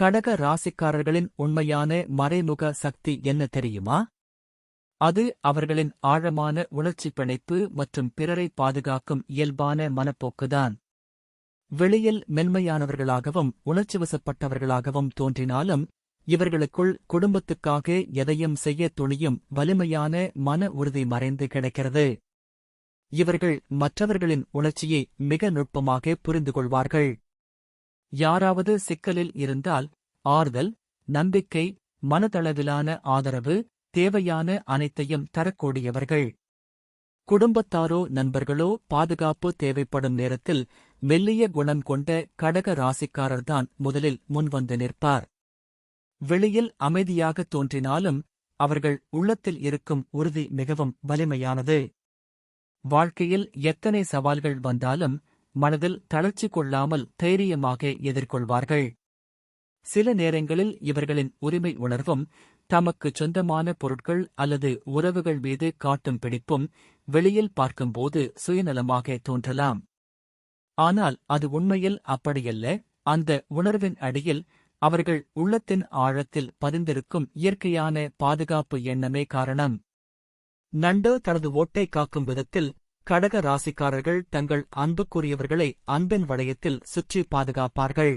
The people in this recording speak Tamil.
கடக ராசிக்காரர்களின் உண்மையான மறைமுக சக்தி என்ன தெரியுமா? அது அவர்களின் ஆழமான உணர்ச்சிப் பிணைப்பு மற்றும் பிறரை பாதுகாக்கும் இயல்பான மனப்போக்குதான். வெளியில் மென்மையானவர்களாகவும் உணர்ச்சிவசப்பட்டவர்களாகவும் தோன்றினாலும், இவர்களுக்குள் குடும்பத்துக்காக எதையும் செய்ய துணியும் வலிமையான மன உறுதி மறைந்து கிடக்கிறது. இவர்கள் மற்றவர்களின் உணர்ச்சியை மிக நுட்பமாக புரிந்து கொள்வார்கள். யாராவது சிக்கலில் இருந்தால் ஆறுதல், நம்பிக்கை, மனதளவிலான ஆதரவு, தேவையான அனைத்தையும் தரக்கூடியவர்கள். குடும்பத்தாரோ நண்பர்களோ பாதுகாப்பு தேவைப்படும் நேரத்தில் மெல்லிய குணம் கொண்ட கடக ராசிக்காரர்தான் முதலில் முன்வந்து நிற்பார். வெளியில் அமைதியாக தோன்றினாலும் அவர்கள் உள்ளத்தில் இருக்கும் உறுதி மிகவும் வலிமையானது. வாழ்க்கையில் எத்தனை சவால்கள் வந்தாலும் மனதில் தளர்ச்சி கொள்ளாமல் தைரியமாக எதிர்கொள்வார்கள். சில நேரங்களில் இவர்களின் உரிமை உணர்வும், தமக்குச் சொந்தமான பொருட்கள் அல்லது உறவுகள் மீது காட்டும் பிடிப்பும் வெளியில் பார்க்கும்போது சுயநலமாக தோன்றலாம். ஆனால் அது உண்மையில் அப்படியல்ல. அந்த உணர்வின் அடியில் அவர்கள் உள்ளத்தின் ஆழத்தில் பதிந்திருக்கும் இயற்கையான பாதுகாப்பு எண்ணமே காரணம். நண்டு தனது ஓட்டை காக்கும் விதத்தில் கடக ராசிக்காரர்கள் தங்கள் அன்புக்குரியவர்களை அன்பின் வளையத்தில் சுற்றி பாதுகாப்பார்கள்.